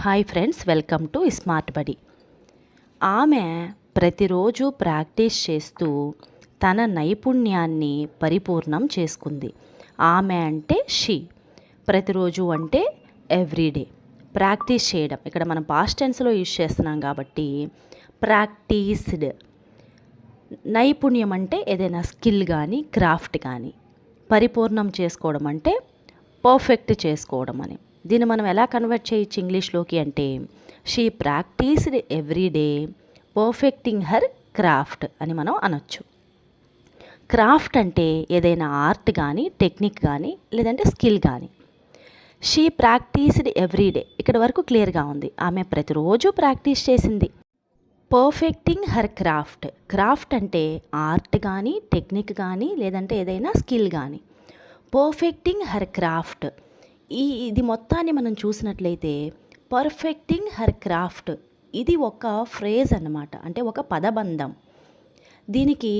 Hi friends, welcome to smart బడి. ఆమె ప్రతిరోజు ప్రాక్టీస్ చేస్తూ తన నైపుణ్యాన్ని పరిపూర్ణం చేసుకుంది. ఆమె అంటే షీ. ప్రతిరోజు అంటే ఎవ్రీడే. ప్రాక్టీస్ చేయడం, ఇక్కడ మనం పాస్ట్ టెన్స్లో యూజ్ చేస్తున్నాం కాబట్టి ప్రాక్టీస్డ్. నైపుణ్యం అంటే ఏదైనా స్కిల్ కానీ క్రాఫ్ట్ కానీ. పరిపూర్ణం చేసుకోవడం అంటే పర్ఫెక్ట్ చేసుకోవడం అని. దీన్ని మనం ఎలా కన్వర్ట్ చేయొచ్చు ఇంగ్లీష్లోకి అంటే she practised everyday perfecting her craft అని మనం అనొచ్చు. క్రాఫ్ట్ అంటే ఏదైనా ఆర్ట్ కానీ టెక్నిక్ కానీ లేదంటే స్కిల్ కానీ. షీ ప్రాక్టీస్డ్ ఎవ్రీడే, ఇక్కడ వరకు క్లియర్గా ఉంది. ఆమె ప్రతిరోజు ప్రాక్టీస్ చేసింది. Perfecting her craft. క్రాఫ్ట్ అంటే ఆర్ట్ కానీ టెక్నిక్ కానీ లేదంటే ఏదైనా స్కిల్ కానీ. పర్ఫెక్టింగ్ హర్ క్రాఫ్ట్, ఇది మొత్తాన్ని మనం చూసినట్లయితే పర్ఫెక్టింగ్ హర్ క్రాఫ్ట్ ఇది ఒక ఫ్రేజ్ అన్నమాట, అంటే ఒక పదబంధం. దీనికి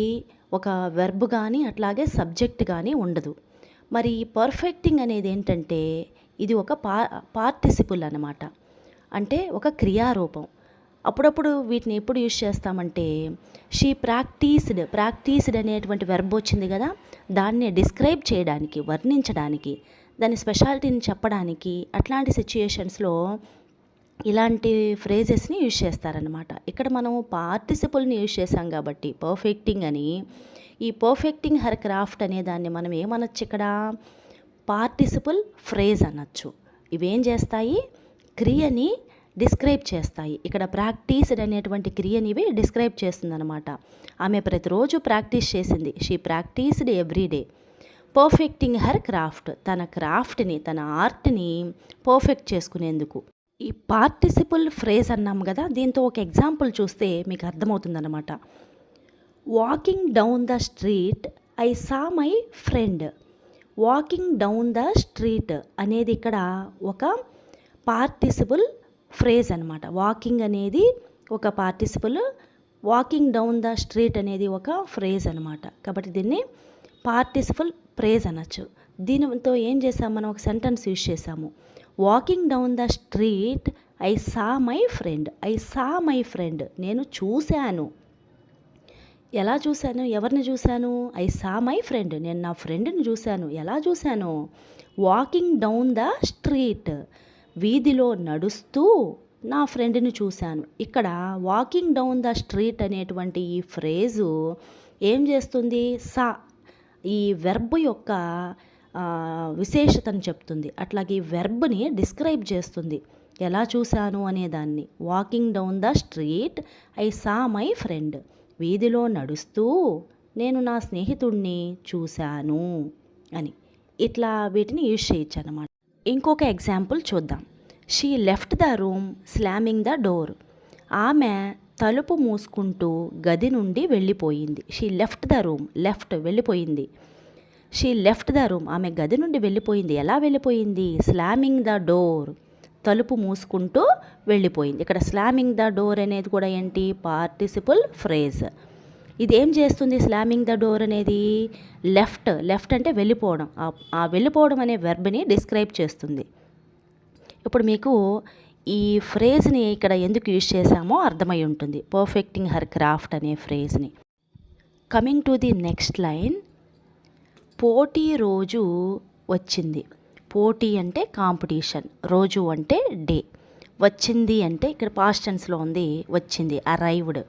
ఒక వెర్బ్ కానీ అట్లాగే సబ్జెక్ట్ కానీ ఉండదు. మరి పర్ఫెక్టింగ్ అనేది ఏంటంటే ఇది ఒక పార్టిసిపుల్ అన్నమాట, అంటే ఒక క్రియారూపం. అప్పుడప్పుడు వీటిని ఎప్పుడు యూజ్ చేస్తామంటే షీ ప్రాక్టీస్డ్ అనేటువంటి వెర్బ్ వచ్చింది కదా, దాన్ని డిస్క్రైబ్ చేయడానికి, వర్ణించడానికి, దాని స్పెషాలిటీని చెప్పడానికి అట్లాంటి సిచ్యుయేషన్స్లో ఇలాంటి ఫ్రేజెస్ని యూజ్ చేస్తారనమాట. ఇక్కడ మనం పార్టిసిపుల్ని యూజ్ చేసాం కాబట్టి పర్ఫెక్టింగ్ అని. ఈ పర్ఫెక్టింగ్ హర్ క్రాఫ్ట్ అనే దాన్ని మనం ఏమనొచ్చు, ఇక్కడ పార్టిసిపుల్ ఫ్రేజ్ అనొచ్చు. ఇవేం చేస్తాయి, క్రియని డిస్క్రైబ్ చేస్తాయి. ఇక్కడ ప్రాక్టీస్డ్ అనేటువంటి క్రియని ఇవి డిస్క్రైబ్ చేస్తుందన్నమాట. ఆమె ప్రతిరోజు ప్రాక్టీస్ చేసింది. She practised everyday perfecting her craft, తన క్రాఫ్ట్ని తన ఆర్ట్ని పర్ఫెక్ట్ చేసుకునేందుకు. ఈ పార్టిసిపుల్ ఫ్రేజ్ అన్నాం కదా, దీంతో ఒక ఎగ్జాంపుల్ చూస్తే మీకు అర్థమవుతుందన్నమాట. Walking down the street I saw my friend. Walking down the street అనేది ఇక్కడ ఒక పార్టిసిపుల్ ఫ్రేజ్ అనమాట. వాకింగ్ అనేది ఒక participle, walking down the street అనేది ఒక ఫ్రేజ్ అనమాట. కాబట్టి దీన్ని పార్టిసిపుల్ ఫ్రేజ్ అనొచ్చు. దీనితో ఏం చేసాము, మనం ఒక సెంటెన్స్ యూజ్ చేసాము. Walking down the street I saw my friend. I saw my friend, నేను చూశాను. ఎలా చూశాను, ఎవరిని చూశాను? ఐ సా మై ఫ్రెండ్, నేను నా ఫ్రెండ్ని చూశాను. ఎలా చూశాను? వాకింగ్ డౌన్ ద స్ట్రీట్, వీధిలో నడుస్తూ నా ఫ్రెండ్ని చూశాను. ఇక్కడ వాకింగ్ డౌన్ ద స్ట్రీట్ అనేటువంటి ఈ ఫ్రేజు ఏం చేస్తుంది, సా, ఈ వెర్బ్ యొక్క విశేషతను చెప్తుంది. అట్లాగే ఈ వెర్బ్ని డిస్క్రైబ్ చేస్తుంది, ఎలా చూశాను అనేదాన్ని. Walking down the street I saw my friend, వీధిలో నడుస్తూ నేను నా స్నేహితుడిని చూశాను అని. ఇట్లా వీటిని యూజ్ చేయొచ్చు అన్నమాట. ఇంకొక ఎగ్జాంపుల్ చూద్దాం. She left the room slamming the door. ఆమె తలుపు మూసుకుంటూ గది నుండి వెళ్ళిపోయింది. She left the room, left వెళ్ళిపోయింది. షీ లెఫ్ట్ ద రూమ్, ఆమె గది నుండి వెళ్ళిపోయింది. ఎలా వెళ్ళిపోయింది? స్లామింగ్ ద డోర్, తలుపు మూసుకుంటూ వెళ్ళిపోయింది. ఇక్కడ స్లామింగ్ ద డోర్ అనేది కూడా ఏంటి, పార్టిసిపుల్ ఫ్రేజ్. ఇది ఏం చేస్తుంది, స్లామింగ్ ద డోర్ అనేది లెఫ్ట్ అంటే వెళ్ళిపోవడం, ఆ వెళ్ళిపోవడం అనే వెర్బ్ని డిస్క్రైబ్ చేస్తుంది. ఇప్పుడు మీకు ఈ ఫ్రేజ్ని ఇక్కడ ఎందుకు యూజ్ చేశామో అర్థమై ఉంటుంది, పర్ఫెక్టింగ్ హర్ క్రాఫ్ట్ అనే ఫ్రేజ్ని. Coming to the next line. పోటీ రోజు వచ్చింది. పోటీ అంటే కాంపిటీషన్, రోజు అంటే డే, వచ్చింది అంటే ఇక్కడ పాస్ట్ టెన్స్లో ఉంది వచ్చింది. అరైవ్డ్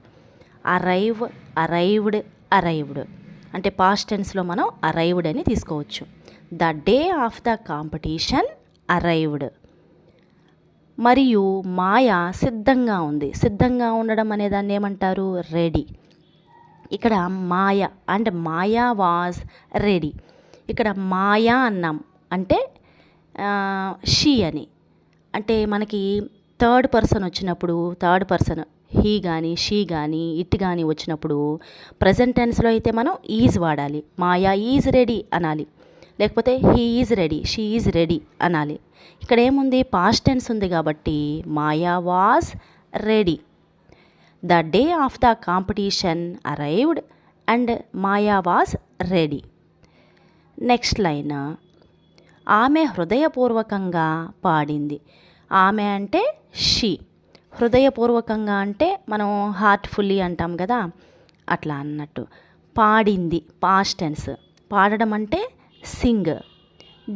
అంటే పాస్ట్ టెన్స్లో మనం అరైవ్డ్ అని తీసుకోవచ్చు. The day of the competition arrived. మరియు మాయ సిద్ధంగా ఉంది. సిద్ధంగా ఉండడం అనే దాన్ని ఏమంటారు, రెడీ. ఇక్కడ మాయ అండ్ మాయా వాజ్ రెడీ. ఇక్కడ మాయా అన్నాం అంటే షీ అని. అంటే మనకి థర్డ్ పర్సన్ వచ్చినప్పుడు, థర్డ్ పర్సన్ హీ కానీ షీ కానీ ఇట్ కానీ వచ్చినప్పుడు ప్రజెంట్ టెన్స్లో అయితే మనం ఈజ్ వాడాలి. మాయా ఈజ్ రెడీ అనాలి, లేకపోతే he is ready, she is ready అనాలి. ఇక్కడ ఏముంది, పాస్ట్ టెన్స్ ఉంది కాబట్టి Maya was ready. The day of the competition arrived and Maya was ready. Next line. ఆమె హృదయపూర్వకంగా పాడింది. ఆమె అంటే షీ. హృదయపూర్వకంగా అంటే మనం హార్ట్ఫుల్లీ అంటాం కదా, అట్లా అన్నట్టు. పాడింది పాస్ట్ టెన్స్. పాడడం అంటే సింగ్.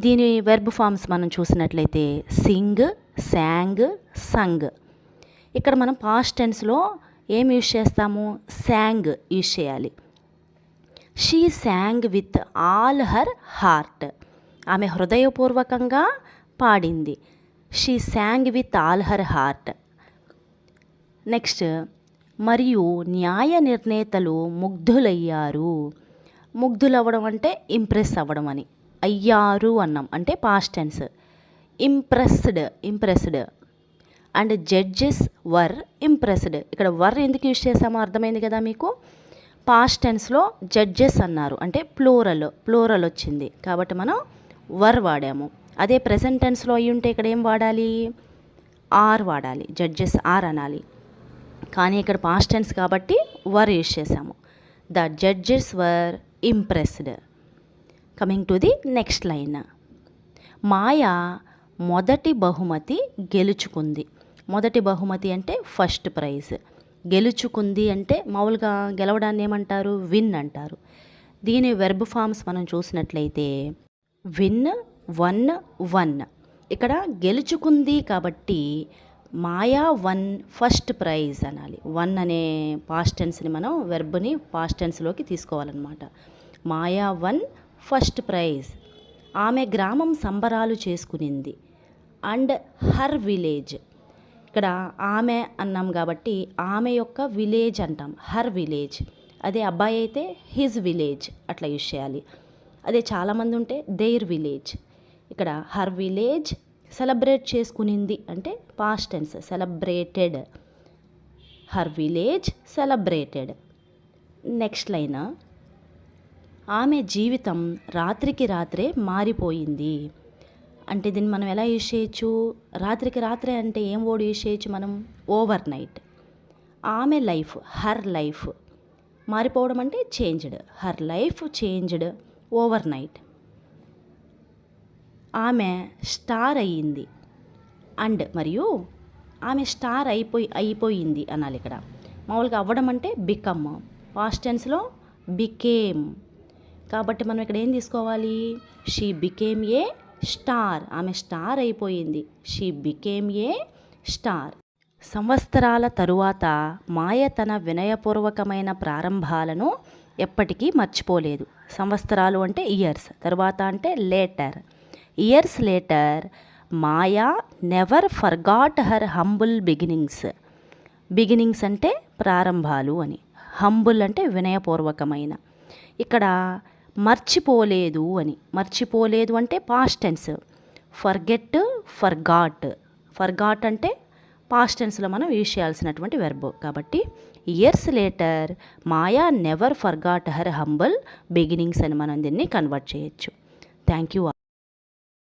దీని వెర్బ్ ఫామ్స్ మనం చూసినట్లయితే సింగ్, శాంగ్, సంగ్. ఇక్కడ మనం పాస్ట్ టెన్స్లో ఏం యూజ్ చేస్తాము? శాంగ్ యూజ్ చేయాలి. She sang with all her heart. ఆమె హృదయపూర్వకంగా పాడింది. She sang with all her heart. Next, మరియు న్యాయ నిర్ణేతలు ముగ్ధులయ్యారు. ముగ్ధులవ్వడం అంటే ఇంప్రెస్ అవ్వడం అని. అయ్యారు అన్నాం అంటే past tense. Impressed. And judges were impressed. ఇక్కడ వర్ ఎందుకు యూజ్ చేసామో అర్థమైంది కదా మీకు. పాస్ట్ టెన్స్లో జడ్జెస్ అన్నారు అంటే ప్లూరల్ వచ్చింది కాబట్టి మనం వర్ వాడాము. అదే ప్రెజెంట్ టెన్స్లో అయ్యి ఉంటే ఇక్కడ ఏం వాడాలి? ఆర్ వాడాలి. జడ్జెస్ ఆర్ అనాలి. కానీ ఇక్కడ పాస్ట్ టెన్స్ కాబట్టి వర్ యూజ్ చేసాము. The judges were impressed. Coming to the next line. Maya మొదటి బహుమతి గెలుచుకుంది. మొదటి బహుమతి అంటే ఫస్ట్ ప్రైజ్. గెలుచుకుంది అంటే మామూలుగా గెలవడాన్ని ఏమంటారు? విన్ అంటారు. దీని వెర్బ్ ఫామ్స్ మనం చూసినట్లయితే విన్, వన్. ఇక్కడ గెలుచుకుంది కాబట్టి మాయా వన్ ఫస్ట్ ప్రైజ్ అనాలి. వన్ అనే పాస్ట్ టెన్స్ని మనం వెర్బ్ని పాస్ట్ టెన్స్లోకి తీసుకోవాలన్నమాట. మాయా వన్ ఫస్ట్ ప్రైజ్. ఆమె గ్రామం సంబరాలు చేసుకునింది. And her village. ఇక్కడ ఆమె అన్నాం కాబట్టి ఆమె యొక్క విలేజ్ అంటాం, హర్ విలేజ్. అదే అబ్బాయి అయితే హిజ్ విలేజ్ అట్లా యూజ్ చేయాలి. అదే చాలామంది ఉంటే దేర్ విలేజ్. ఇక్కడ హర్ విలేజ్ సెలబ్రేట్ చేసుకునింది అంటే past tense celebrated. Her village celebrated. Next line. ఆమె జీవితం రాత్రికి రాత్రే మారిపోయింది. అంటే దీన్ని మనం ఎలా యూజ్ చేయొచ్చు? రాత్రికి రాత్రే అంటే ఏం వర్డ్ యూజ్ చేయొచ్చు మనం? Over night. ఆమె లైఫ్, హర్ లైఫ్. మారిపోవడం అంటే changed. Her life changed over night. ఆమె స్టార్ అయ్యింది. అండ్ మరియు ఆమె స్టార్ అయిపోయింది అనాలి. ఇక్కడ మామూలుగా అవ్వడం అంటే బికమ్. Past టెన్స్లో became. కాబట్టి మనం ఇక్కడ ఏం తీసుకోవాలి? She became a star. ఆమె స్టార్ అయిపోయింది. She became a star. సంవత్సరాల తరువాత మాయ తన వినయపూర్వకమైన ప్రారంభాలను ఎప్పటికీ మర్చిపోలేదు. సంవత్సరాలు అంటే ఇయర్స్, తరువాత అంటే later. Years later Maya never forgot her humble beginnings. Beginnings అంటే ప్రారంభాలు అని. హంబుల్ అంటే వినయపూర్వకమైన. ఇక్కడ మర్చిపోలేదు అని. మర్చిపోలేదు అంటే పాస్ట్ టెన్స్. ఫర్గెట్, ఫర్గాట్ అంటే పాస్ట్ టెన్స్లో మనం యూజ్ చేయాల్సినటువంటి వెర్బ్. కాబట్టి years later Maya never forgot her humble beginnings అని మనం దీన్ని కన్వర్ట్ చేయొచ్చు. Thank you.